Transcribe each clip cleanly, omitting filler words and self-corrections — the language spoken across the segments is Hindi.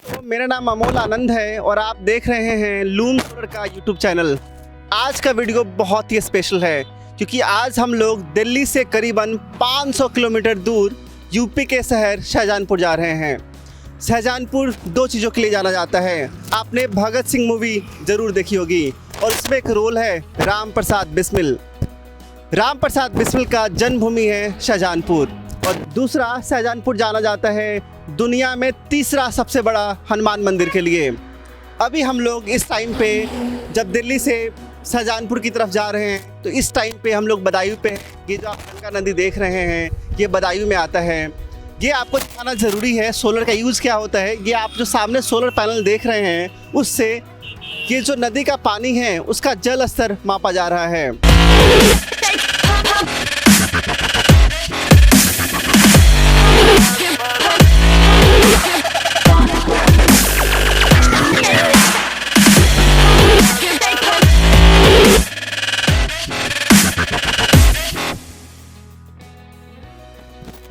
तो मेरा नाम अमोल आनंद है और आप देख रहे हैं लूम सोलर का यूट्यूब चैनल। आज का वीडियो बहुत ही स्पेशल है क्योंकि आज हम लोग दिल्ली से करीबन 500 किलोमीटर दूर यूपी के शहर शाहजहांपुर जा रहे हैं। शाहजहांपुर दो चीज़ों के लिए जाना जाता है। आपने भगत सिंह मूवी ज़रूर देखी होगी और उसमें एक रोल है राम प्रसाद बिस्मिल। राम प्रसाद बिस्मिल का जन्मभूमि है शाहजहांपुर और दूसरा शाहजहांपुर जाना जाता है दुनिया में तीसरा सबसे बड़ा हनुमान मंदिर के लिए। अभी हम लोग इस टाइम पे जब दिल्ली से शाहजहांपुर की तरफ जा रहे हैं तो इस टाइम पे हम लोग बदायूं पे, ये जो आप गंगा नदी देख रहे हैं ये बदायूं में आता है। ये आपको दिखाना ज़रूरी है सोलर का यूज़ क्या होता है। ये आप जो सामने सोलर पैनल देख रहे हैं उससे ये जो नदी का पानी है उसका जल स्तर मापा जा रहा है।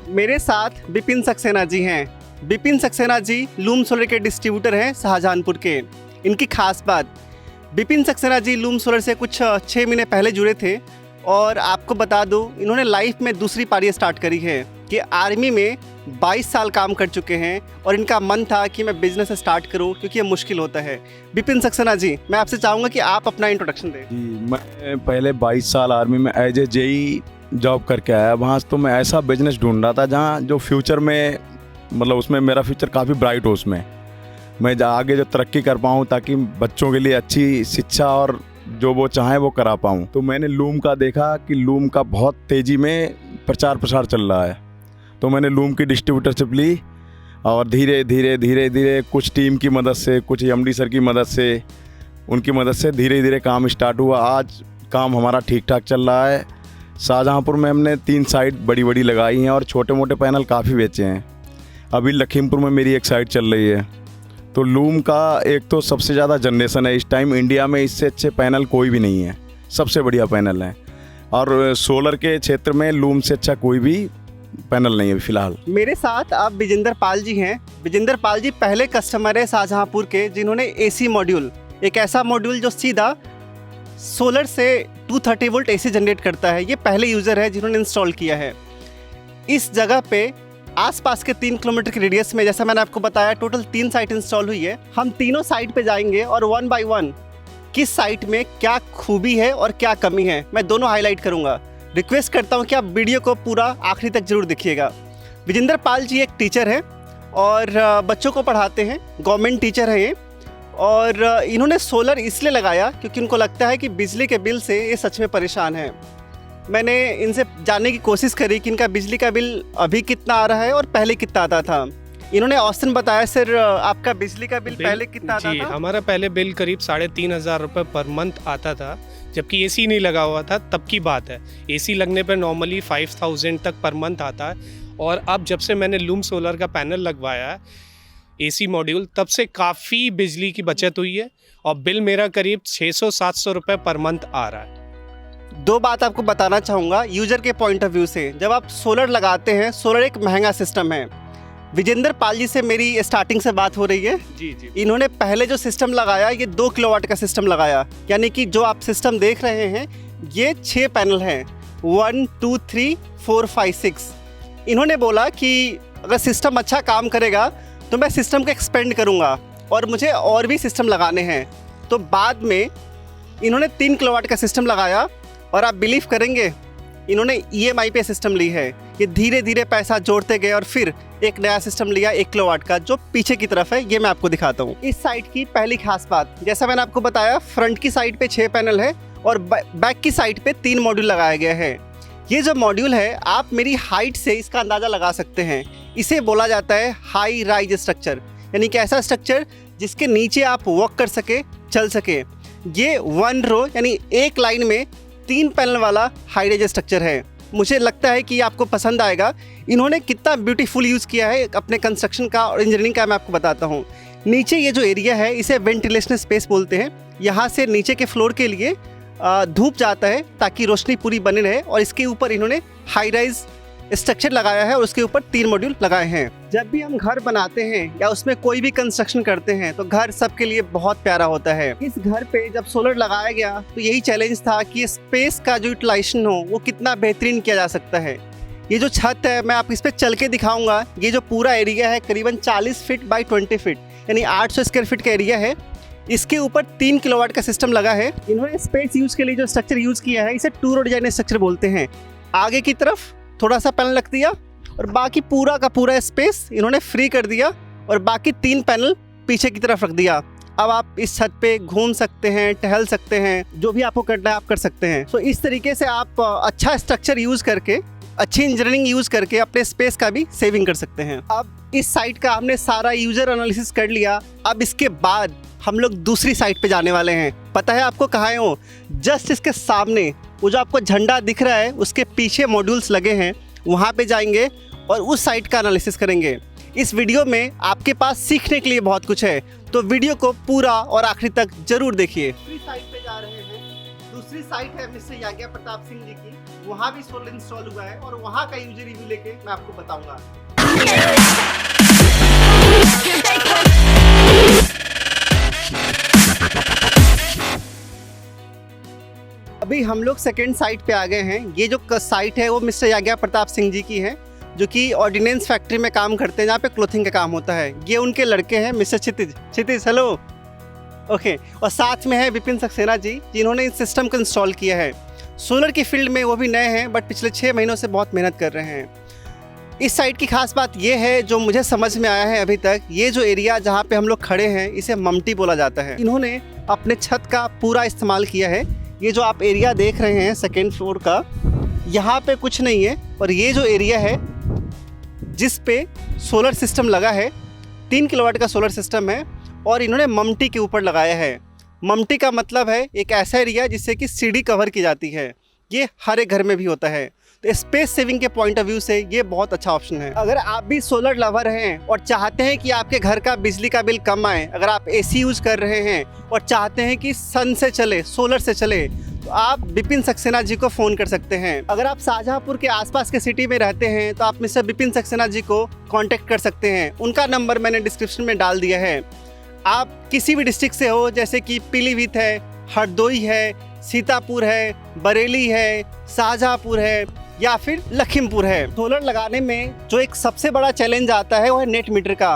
मेरे साथ विपिन सक्सेना जी हैं। विपिन सक्सेना जी लूम सोलर के डिस्ट्रीब्यूटर हैं शाहजहांपुर के। इनकी खास बात, विपिन सक्सेना जी लूम सोलर से कुछ 6 महीने पहले जुड़े थे और आपको बता दूं इन्होंने लाइफ में दूसरी पारी स्टार्ट करी है कि आर्मी में 22 साल काम कर चुके हैं और इनका मन था कि मैं बिज़नेस स्टार्ट करूं क्योंकि ये मुश्किल होता है। विपिन सक्सेना जी, मैं आपसे चाहूँगा कि आप अपना इंट्रोडक्शन दें। जी, मैं पहले 22 साल आर्मी में एज ए जेई जॉब करके आया। वहाँ तो मैं ऐसा बिजनेस ढूंढ रहा था जहाँ जो फ्यूचर में मतलब उसमें मेरा फ्यूचर काफ़ी ब्राइट हो, उसमें मैं आगे जो तरक्की कर पाऊँ ताकि बच्चों के लिए अच्छी शिक्षा और जो वो चाहें वो करा पाऊँ। तो मैंने लूम का देखा कि लूम का बहुत तेज़ी में प्रचार प्रसार चल रहा है, तो मैंने लूम की डिस्ट्रीब्यूटरशिप ली और धीरे धीरे कुछ टीम की मदद से, कुछ एमडी सर की मदद से, उनकी मदद से धीरे धीरे काम स्टार्ट हुआ। आज काम हमारा ठीक ठाक चल रहा है। शाहजहांपुर में हमने 3 साइट बड़ी लगाई हैं और छोटे मोटे पैनल काफ़ी बेचे हैं। अभी लखीमपुर में मेरी एक साइट चल रही है। तो लूम का एक तो सबसे ज़्यादा जनरेशन है इस टाइम इंडिया में, इससे अच्छे पैनल कोई भी नहीं है, सबसे बढ़िया पैनल है। और सोलर के क्षेत्र में लूम से अच्छा कोई भी पैनल नहीं है फ़िलहाल। मेरे साथ अब विजेंद्र पाल जी हैं। विजेंद्र पाल जी पहले कस्टमर है शाहजहांपुर के जिन्होंने एसी मॉड्यूल, एक ऐसा मॉड्यूल जो सीधा सोलर से 230 वोल्ट एसी जनरेट करता है, ये पहले यूज़र है जिन्होंने इंस्टॉल किया है। इस जगह पे आसपास के 3 किलोमीटर के रेडियस में, जैसा मैंने आपको बताया, टोटल 3 साइट इंस्टॉल हुई है। हम तीनों साइट पे जाएंगे और 1 बाय 1 किस साइट में क्या खूबी है और क्या कमी है मैं दोनों हाईलाइट करूँगा। रिक्वेस्ट करता हूँ कि आप वीडियो को पूरा आखिरी तक जरूर देखिएगा। विजेंद्र पाल जी एक टीचर हैं और बच्चों को पढ़ाते हैं, गवर्नमेंट टीचर हैं ये। और इन्होंने सोलर इसलिए लगाया क्योंकि उनको लगता है कि बिजली के बिल से ये सच में परेशान हैं। मैंने इनसे जानने की कोशिश करी कि इनका बिजली का बिल अभी कितना आ रहा है और पहले कितना आता था। इन्होंने औसतन बताया, सर आपका बिजली का बिल पहले कितना आता था? हमारा पहले बिल करीब 3,500 रुपये पर मंथ आता था, जबकि एसी नहीं लगा हुआ था तब की बात है। एसी लगने पर नॉर्मली 5,000 तक पर मंथ आता है। और अब जब से मैंने लूम सोलर का पैनल लगवाया है एसी मॉड्यूल, तब से काफ़ी बिजली की बचत हुई है और बिल मेरा करीब 600-700 रुपये पर मंथ आ रहा है। 2 बात आपको बताना चाहूँगा यूजर के पॉइंट ऑफ व्यू से। जब आप सोलर लगाते हैं, सोलर एक महंगा सिस्टम है। विजेंद्र पाल जी से मेरी स्टार्टिंग से बात हो रही है। जी। इन्होंने पहले जो सिस्टम लगाया ये 2 किलोवाट का सिस्टम लगाया, यानी कि जो आप सिस्टम देख रहे हैं ये 6 पैनल हैं, 1 2 3 4 5 6। इन्होंने बोला कि अगर सिस्टम अच्छा काम करेगा तो मैं सिस्टम को एक्सपेंड करूंगा और मुझे और भी सिस्टम लगाने हैं। तो बाद में इन्होंने 3 किलोवाट का सिस्टम लगाया और आप बिलीव करेंगे इन्होंने EMI पे सिस्टम ली है। ये धीरे धीरे पैसा जोड़ते गए और फिर एक नया सिस्टम लिया 1 किलोवाट का, जो पीछे की तरफ है, ये मैं आपको दिखाता हूँ। इस साइट की पहली खास बात, जैसा मैंने आपको बताया, फ्रंट की साइड पे 6 पैनल है और बैक की साइड पे 3 मॉड्यूल लगाया गया है। ये जो मॉड्यूल है आप मेरी हाइट से इसका अंदाज़ा लगा सकते हैं। इसे बोला जाता है हाई राइज स्ट्रक्चर, यानी कि ऐसा स्ट्रक्चर जिसके नीचे आप वॉक कर सके, चल सके। ये 1 रो यानी एक लाइन में 3 पैनल वाला हाई राइज स्ट्रक्चर है। मुझे लगता है कि आपको पसंद आएगा। इन्होंने कितना ब्यूटीफुल यूज़ किया है अपने कंस्ट्रक्शन का और इंजीनियरिंग का, मैं आपको बताता हूँ। नीचे ये जो एरिया है इसे वेंटिलेशन स्पेस बोलते हैं। यहाँ से नीचे के फ्लोर के लिए धूप जाता है ताकि रोशनी पूरी बनी रहे और इसके ऊपर इन्होंने हाई राइज स्ट्रक्चर लगाया है और उसके ऊपर 3 मॉड्यूल लगाए हैं। जब भी हम घर बनाते हैं या उसमें कोई भी कंस्ट्रक्शन करते हैं तो घर सबके लिए बहुत प्यारा होता है। इस घर पे जब सोलर लगाया गया तो यही चैलेंज था कि स्पेस का जो यूटिलाइजेशन हो वो कितना बेहतरीन किया जा सकता है। ये जो छत है मैं आप इस पर चल के दिखाऊंगा। ये जो पूरा एरिया है करीबन 40 फीट बाई 20 फीट यानी 800 स्क्वायर फीट का एरिया है। इसके ऊपर 3 किलोवाट का सिस्टम लगा है। इन्होंने स्पेस यूज के लिए जो स्ट्रक्चर यूज किया है इसे टू रो डिजाइन स्ट्रक्चर बोलते हैं। आगे की तरफ थोड़ा सा पैनल रख दिया और बाकी पूरा का पूरा स्पेस इन्होंने फ्री कर दिया और बाकी 3 पैनल पीछे की तरफ रख दिया। अब आप इस छत पे घूम सकते हैं, टहल सकते हैं, जो भी आपको करना है आप कर सकते हैं। सो इस तरीके से आप अच्छा स्ट्रक्चर यूज करके, अच्छी इंजीनियरिंग यूज करके अपने स्पेस का भी सेविंग कर सकते हैं। अब इस साइट का हमने सारा यूजर एनालिसिस कर लिया। अब इसके बाद हम लोग दूसरी साइट पे जाने वाले हैं। पता है आपको कहाँ है वो? जस्ट इसके सामने वो जो आपको झंडा दिख रहा है उसके पीछे मॉड्यूल्स लगे हैं, वहाँ पे जाएंगे और उस साइट का एनालिसिस करेंगे। इस वीडियो में आपके पास सीखने के लिए बहुत कुछ है, तो वीडियो को पूरा और आखिरी तक जरूर देखिए। दूसरी साइट पे जा रहे हैं। दूसरी साइट है मिस्टर याज्ञा प्रताप सिंह जी की। वहाँ भी सोलर इंस्टॉल हुआ है और वहाँ का यूजर रिव्यू लेके मैं आपको बताऊंगा। अभी हम लोग सेकेंड साइट पे आ गए हैं। ये जो साइट है वो मिस्टर याज्ञा प्रताप सिंह जी की है, जो कि ऑर्डिनेंस फैक्ट्री में काम करते हैं, जहाँ पे क्लोथिंग का काम होता है। ये उनके लड़के हैं मिस्टर क्षितिज हेलो ओके। और साथ में है विपिन सक्सेना जी, जिन्होंने इस सिस्टम को इंस्टॉल किया है। सोलर की फील्ड में वो भी नए हैं बट पिछले 6 महीनों से बहुत मेहनत कर रहे हैं। इस साइट की खास बात ये है जो मुझे समझ में आया है अभी तक, ये जो एरिया जहाँ पे हम लोग खड़े हैं इसे ममटी बोला जाता है। इन्होंने अपने छत का पूरा इस्तेमाल किया है। ये जो आप एरिया देख रहे हैं सेकेंड फ्लोर का, यहाँ पे कुछ नहीं है और ये जो एरिया है जिस पे सोलर सिस्टम लगा है 3 किलोवाट का सोलर सिस्टम है और इन्होंने ममटी के ऊपर लगाया है। ममटी का मतलब है एक ऐसा एरिया जिससे कि सीढ़ी कवर की जाती है। ये हर एक घर में भी होता है, तो स्पेस सेविंग के पॉइंट ऑफ व्यू से ये बहुत अच्छा ऑप्शन है। अगर आप भी सोलर लवर हैं और चाहते हैं कि आपके घर का बिजली का बिल कम आए, अगर आप एसी यूज़ कर रहे हैं और चाहते हैं कि सन से चले, सोलर से चले, तो आप विपिन सक्सेना जी को फ़ोन कर सकते हैं। अगर आप शाहजहाँपुर के आसपास के सिटी में रहते हैं तो आप मिस्टर विपिन सक्सेना जी को कांटेक्ट कर सकते हैं। उनका नंबर मैंने डिस्क्रिप्शन में डाल दिया है। आप किसी भी डिस्ट्रिक्ट से हो, जैसे कि पीलीभीत है, हरदोई है, सीतापुर है, बरेली है, शाहजहाँपुर है या फिर लखीमपुर है। सोलर लगाने में जो एक सबसे बड़ा चैलेंज आता है वो है नेट मीटर का।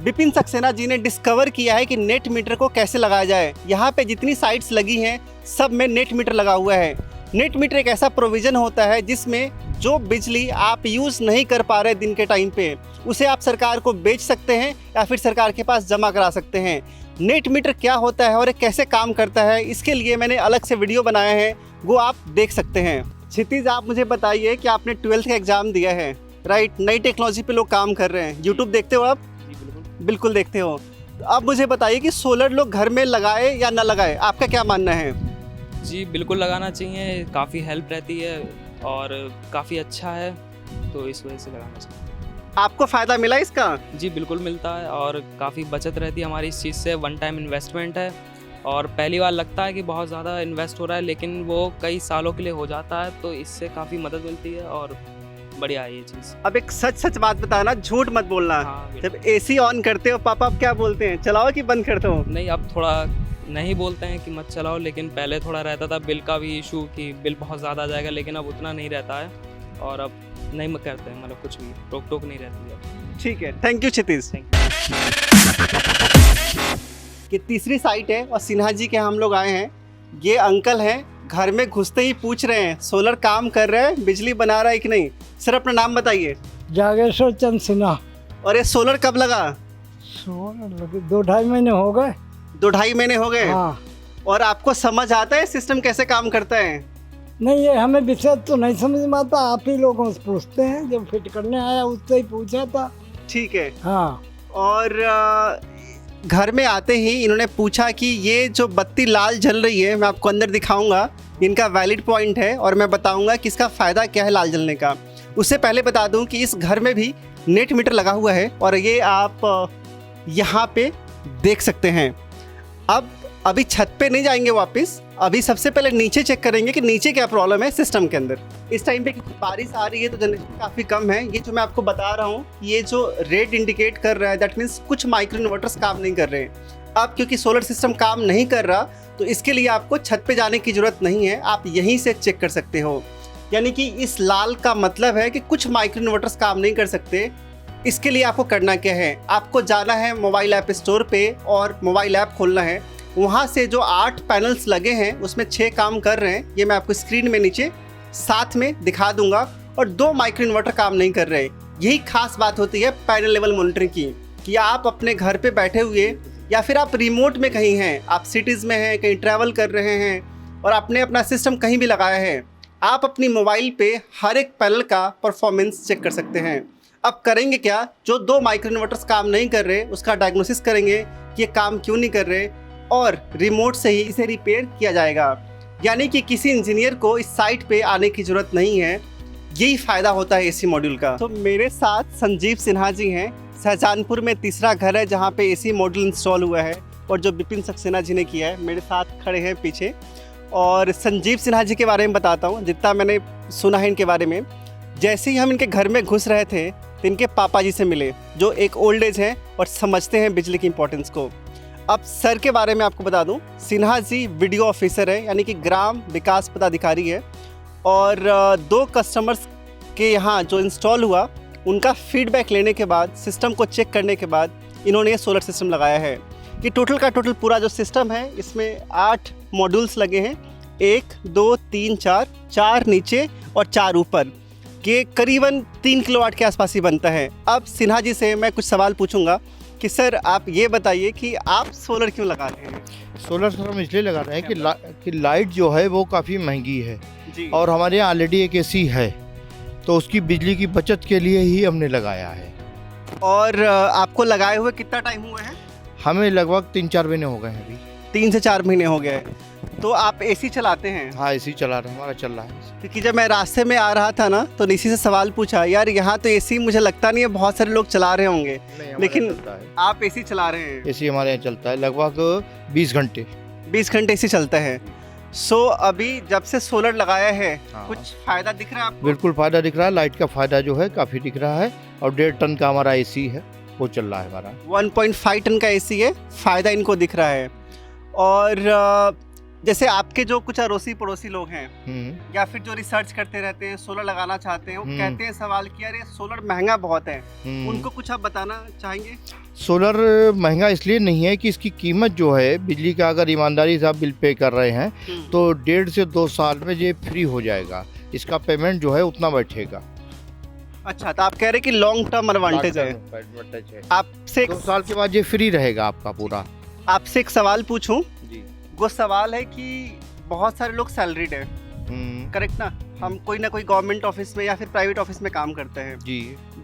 विपिन सक्सेना जी ने डिस्कवर किया है कि नेट मीटर को कैसे लगाया जाए। यहाँ पे जितनी साइट्स लगी हैं सब में नेट मीटर लगा हुआ है। नेट मीटर एक ऐसा प्रोविज़न होता है जिसमें जो बिजली आप यूज़ नहीं कर पा रहे दिन के टाइम पे, उसे आप सरकार को बेच सकते हैं या फिर सरकार के पास जमा करा सकते हैं। नेट मीटर क्या होता है और ये कैसे काम करता है, इसके लिए मैंने अलग से वीडियो बनाया है, वो आप देख सकते हैं। क्षितिज, आप मुझे बताइए कि आपने 12th का एग्ज़ाम दिया है, राइट? नई टेक्नोलॉजी पे लोग काम कर रहे हैं। यूट्यूब देखते हो आप? बिल्कुल देखते हो। तो अब मुझे बताइए कि सोलर लोग घर में लगाए या ना लगाए, आपका क्या मानना है? जी बिल्कुल लगाना चाहिए, काफ़ी हेल्प रहती है और काफ़ी अच्छा है, तो इस वजह से लगाना चाहिए। आपको फ़ायदा मिला इसका? जी बिल्कुल मिलता है और काफ़ी बचत रहती है हमारी इस चीज़ से। 1 टाइम इन्वेस्टमेंट है और पहली बार लगता है कि बहुत ज़्यादा इन्वेस्ट हो रहा है, लेकिन वो कई सालों के लिए हो जाता है, तो इससे काफ़ी मदद मिलती है और बढ़िया है ये चीज़। अब एक सच बात बताना, झूठ मत बोलना। हाँ, जब एसी ऑन करते हो पापा आप क्या बोलते हैं, चलाओ कि बंद करते हो? नहीं, अब थोड़ा नहीं बोलते हैं कि मत चलाओ, लेकिन पहले थोड़ा रहता था बिल का भी इशू कि बिल बहुत ज़्यादा आ जाएगा, लेकिन अब उतना नहीं रहता है और अब नहीं करते हैं, मतलब कुछ भी रोक टोक नहीं रहती है। ठीक है, थैंक यू क्षितिज। कि तीसरी साइट है और सिन्हा जी के हम लोग आए हैं। ये अंकल हैं, घर में घुसते ही पूछ रहे हैं सोलर काम कर रहे हैं, बिजली बना रहा है कि नहीं। सर अपना नाम बताइए। जागेश्वर चंद सिन्हा। और ये सोलर कब लगा? सोलर लगे 2-2.5 महीने हो गए। 2-2.5 महीने हो गए? हाँ। और आपको समझ आता है सिस्टम कैसे काम करता है? नहीं, ये हमें विषय तो नहीं समझ में आता, आप ही लोगों से पूछते हैं। जब फिट करने आया उससे ही पूछा था। ठीक है। हाँ। और घर में आते ही इन्होंने पूछा कि ये जो बत्ती लाल जल रही है, मैं आपको अंदर दिखाऊंगा, इनका वैलिड पॉइंट है और मैं बताऊंगा कि इसका फ़ायदा क्या है लाल जलने का। उससे पहले बता दूं कि इस घर में भी नेट मीटर लगा हुआ है और ये आप यहाँ पे देख सकते हैं। अब अभी छत पे नहीं जाएंगे वापस, अभी सबसे पहले नीचे चेक करेंगे कि नीचे क्या प्रॉब्लम है सिस्टम के अंदर। इस टाइम पे बारिश आ रही है तो जनरेशन काफ़ी कम है। ये जो मैं आपको बता रहा हूँ, ये जो रेड इंडिकेट कर रहा है दैट मीन्स कुछ माइक्रो इन्वर्टर्स काम नहीं कर रहे हैं। अब क्योंकि सोलर सिस्टम काम नहीं कर रहा तो इसके लिए आपको छत पे जाने की ज़रूरत नहीं है, आप यहीं से चेक कर सकते हो। यानी कि इस लाल का मतलब है कि कुछ माइक्रो इन्वर्टर्स काम नहीं कर सकते। इसके लिए आपको करना क्या है, आपको जाना है मोबाइल ऐप स्टोर पे और मोबाइल ऐप खोलना है। वहाँ से जो 8 पैनल्स लगे हैं उसमें 6 काम कर रहे हैं, ये मैं आपको स्क्रीन में नीचे साथ में दिखा दूंगा, और 2 माइक्रो इन्वर्टर काम नहीं कर रहे। यही खास बात होती है पैनल लेवल मॉनिटरिंग की, कि आप अपने घर पे बैठे हुए या फिर आप रिमोट में कहीं हैं, आप सिटीज़ में हैं, कहीं ट्रैवल कर रहे हैं और आपने अपना सिस्टम कहीं भी लगाया है, आप अपनी मोबाइल पे हर एक पैनल का परफॉर्मेंस चेक कर सकते हैं। अब करेंगे क्या, जो 2 माइक्रो इन्वर्टर्स काम नहीं कर रहे उसका डायग्नोसिस करेंगे कि ये काम क्यों नहीं कर रहे, और रिमोट से ही इसे रिपेयर किया जाएगा। यानी कि किसी इंजीनियर को इस साइट पे आने की ज़रूरत नहीं है। यही फ़ायदा होता है एसी मॉड्यूल का। तो मेरे साथ संजीव सिन्हा जी हैं, शाहजहानपुर में तीसरा घर है जहाँ पे एसी मॉड्यूल इंस्टॉल हुआ है और जो विपिन सक्सेना जी ने किया है, मेरे साथ खड़े हैं पीछे। और संजीव सिन्हा जी के बारे में बताता हूँ, जितना मैंने सुना है इनके बारे में। जैसे ही हम इनके घर में घुस रहे थे तो इनके पापा जी से मिले, जो एक ओल्ड एज हैं और समझते हैं बिजली की इंपॉर्टेंस को। अब सर के बारे में आपको बता दूं, सिन्हा जी वीडियो ऑफिसर है, यानी कि ग्राम विकास पदाधिकारी है, और 2 कस्टमर्स के यहाँ जो इंस्टॉल हुआ उनका फीडबैक लेने के बाद, सिस्टम को चेक करने के बाद इन्होंने ये सोलर सिस्टम लगाया है। कि टोटल का टोटल पूरा जो सिस्टम है इसमें 8 मॉड्यूल्स लगे हैं, 1 2 3 4 नीचे और 4 ऊपर, के करीबन 3 किलोवाट के आसपास ही बनता है। अब सिन्हा जी से मैं कुछ सवाल पूछूंगा कि सर आप ये बताइए कि आप सोलर क्यों लगा रहे हैं? सोलर सर हम इसलिए लगा रहे हैं कि लाइट जो है वो काफ़ी महंगी है जी। और हमारे यहाँ ऑलरेडी एक एसी है, तो उसकी बिजली की बचत के लिए ही हमने लगाया है। और आपको लगाए हुए कितना टाइम हुआ है? हमें लगभग 3-4 महीने हो गए हैं अभी। 3 से 4 महीने हो गए। तो आप एसी चलाते हैं? हाँ, एसी चला रहे हैं, हमारा चल रहा है। क्योंकि जब मैं रास्ते में आ रहा था ना तो निशी से सवाल पूछा, यार यहाँ तो एसी मुझे लगता नहीं है बहुत सारे लोग चला रहे होंगे, लेकिन आप एसी चला रहे हैं। एसी हमारे यहाँ चलता है लगभग 20 घंटे। 20 घंटे एसी चलता है। सो अभी जब से सोलर लगाया है हाँ। कुछ फ़ायदा दिख रहा है आपको? बिल्कुल फ़ायदा दिख रहा है, लाइट का फ़ायदा जो है काफ़ी दिख रहा है। और 1.5 टन का हमारा एसी है, वो चल रहा है हमारा। 1.5 टन का एसी है, फ़ायदा इनको दिख रहा है। और जैसे आपके जो कुछ अड़ोसी पड़ोसी लोग हैं या फिर जो रिसर्च करते रहते हैं, सोलर लगाना चाहते हैं, वो कहते हैं सवाल कि यार ये सोलर महंगा बहुत है, उनको कुछ आप बताना चाहेंगे? सोलर महंगा इसलिए नहीं है कि इसकी कीमत जो है बिजली का, अगर ईमानदारी से आप बिल पे कर रहे हैं तो 1.5 से 2 साल में ये फ्री हो जाएगा। इसका पेमेंट जो है उतना बैठेगा। अच्छा, तो आप कह रहे हैं कि लॉन्ग टर्म एडवांटेज है। आपसे 2 साल के बाद ये फ्री रहेगा आपका पूरा। आपसे एक सवाल पूछूं? जी। वो सवाल है कि बहुत सारे लोग सैलरीड है, करेक्ट ना? हम कोई ना कोई गवर्नमेंट ऑफिस में या फिर प्राइवेट ऑफिस में काम करते हैं जी।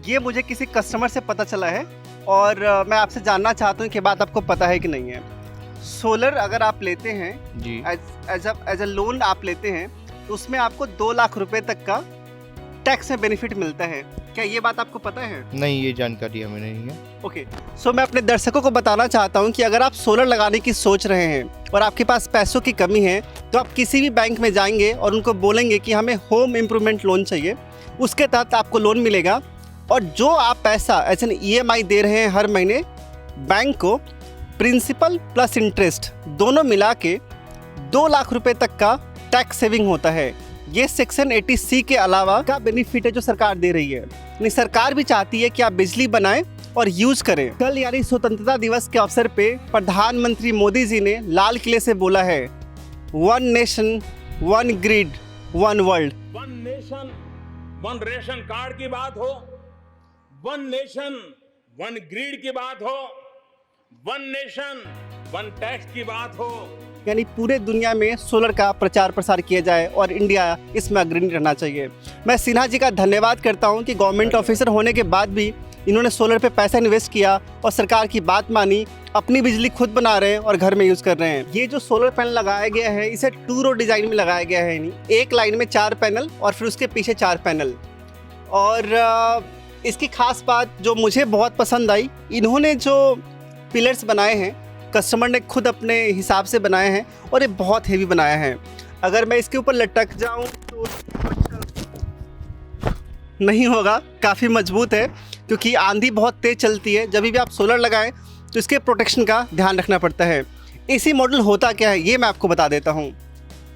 ये मुझे किसी कस्टमर से पता चला है और मैं आपसे जानना चाहता हूँ कि बात आपको पता है कि नहीं है। सोलर अगर आप लेते हैं जी, एज अ लोन आप लेते हैं तो उसमें आपको 2 लाख रुपए तक का टैक्स में बेनिफिट मिलता है। क्या ये बात आपको पता है? नहीं, ये जानकारी हमें नहीं है। ओके, सो मैं अपने दर्शकों को बताना चाहता हूं कि अगर आप सोलर लगाने की सोच रहे हैं और आपके पास पैसों की कमी है तो आप किसी भी बैंक में जाएंगे और उनको बोलेंगे कि हमें होम इम्प्रूवमेंट लोन चाहिए, उसके तहत आपको लोन मिलेगा। और जो आप पैसा एज एन EMI दे रहे हैं हर महीने बैंक को, प्रिंसिपल प्लस इंटरेस्ट दोनों मिला के 2 लाख रुपए तक का टैक्स सेविंग होता है। ये सेक्शन 80C के अलावा का बेनिफिट है जो सरकार दे रही है। यानी सरकार भी चाहती है कि आप बिजली बनाएं और यूज करें। कल यानी स्वतंत्रता दिवस के अवसर पे प्रधानमंत्री मोदी जी ने लाल किले से बोला है, 1 nation 1 grid 1 world. 1 nation 1 ration card की बात हो, 1 नेशन 1 ग्रिड की बात हो, 1 नेशन 1 टैक्स की बात हो, यानी पूरे दुनिया में सोलर का प्रचार प्रसार किया जाए और इंडिया इसमें अग्रणी रहना चाहिए। मैं सिन्हा जी का धन्यवाद करता हूं कि गवर्नमेंट ऑफिसर होने के बाद भी इन्होंने सोलर पे पैसा इन्वेस्ट किया और सरकार की बात मानी, अपनी बिजली खुद बना रहे हैं और घर में यूज़ कर रहे हैं। ये जो सोलर पैनल लगाया गया है इसे 2 रो डिज़ाइन में लगाया गया है, नहीं एक लाइन में 4 पैनल और फिर उसके पीछे 4 पैनल। और इसकी खास बात जो मुझे बहुत पसंद आई, इन्होंने जो पिलर्स बनाए हैं कस्टमर ने खुद अपने हिसाब से बनाए हैं और ये बहुत हेवी बनाया है। अगर मैं इसके ऊपर लटक जाऊं तो नहीं होगा, काफ़ी मजबूत है क्योंकि आंधी बहुत तेज़ चलती है। जब भी आप सोलर लगाएं तो इसके प्रोटेक्शन का ध्यान रखना पड़ता है। एसी मॉड्यूल होता क्या है ये मैं आपको बता देता हूँ।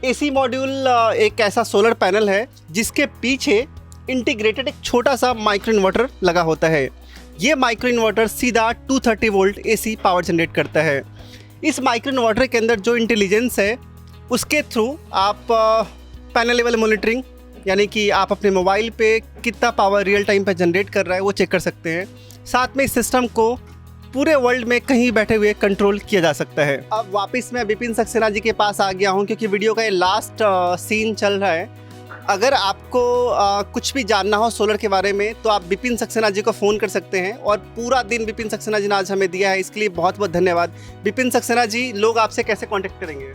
एसी मॉड्यूल एक ऐसा सोलर पैनल है जिसके पीछे इंटीग्रेटेड एक छोटा सा माइक्रो इन्वर्टर लगा होता है। ये माइक्रो इन्वर्टर सीधा 230 वोल्ट एसी पावर जनरेट करता है। इस माइक्रो इन्वर्टर के अंदर जो इंटेलिजेंस है उसके थ्रू आप पैनल लेवल मॉनिटरिंग, यानी कि आप अपने मोबाइल पे कितना पावर रियल टाइम पे जनरेट कर रहा है वो चेक कर सकते हैं। साथ में इस सिस्टम को पूरे वर्ल्ड में कहीं बैठे हुए कंट्रोल किया जा सकता है। अब वापस मैं विपिन सक्सेना जी के पास आ गया हूँ क्योंकि वीडियो का ये लास्ट सीन चल रहा है। अगर आपको कुछ भी जानना हो सोलर के बारे में तो आप विपिन सक्सेना जी को फ़ोन कर सकते हैं और पूरा दिन विपिन सक्सेना जी ने आज हमें दिया है, इसके लिए बहुत बहुत धन्यवाद। विपिन सक्सेना जी, लोग आपसे कैसे कॉन्टेक्ट करेंगे?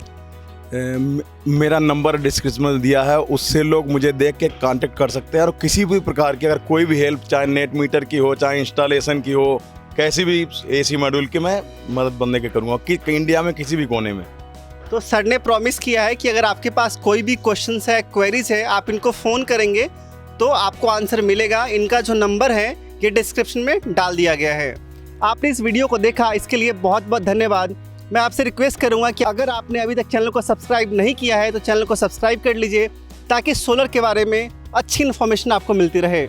मेरा नंबर डिस्क्रिप्शन में दिया है, उससे लोग मुझे देख के कांटेक्ट कर सकते हैं और किसी भी प्रकार की अगर कोई भी हेल्प, चाहे नेट मीटर की हो, चाहे इंस्टॉलेशन की हो, कैसी भी एसी मॉड्यूल की मैं मदद बंदे के करूँगा कि इंडिया में किसी भी कोने में। तो सर ने प्रॉमिस किया है कि अगर आपके पास कोई भी क्वेश्चंस है, क्वेरीज है, आप इनको फ़ोन करेंगे तो आपको आंसर मिलेगा। इनका जो नंबर है ये डिस्क्रिप्शन में डाल दिया गया है। आपने इस वीडियो को देखा, इसके लिए बहुत बहुत धन्यवाद। मैं आपसे रिक्वेस्ट करूंगा कि अगर आपने अभी तक चैनल को सब्सक्राइब नहीं किया है तो चैनल को सब्सक्राइब कर लीजिए ताकि सोलर के बारे में अच्छी इन्फॉर्मेशन आपको मिलती रहे।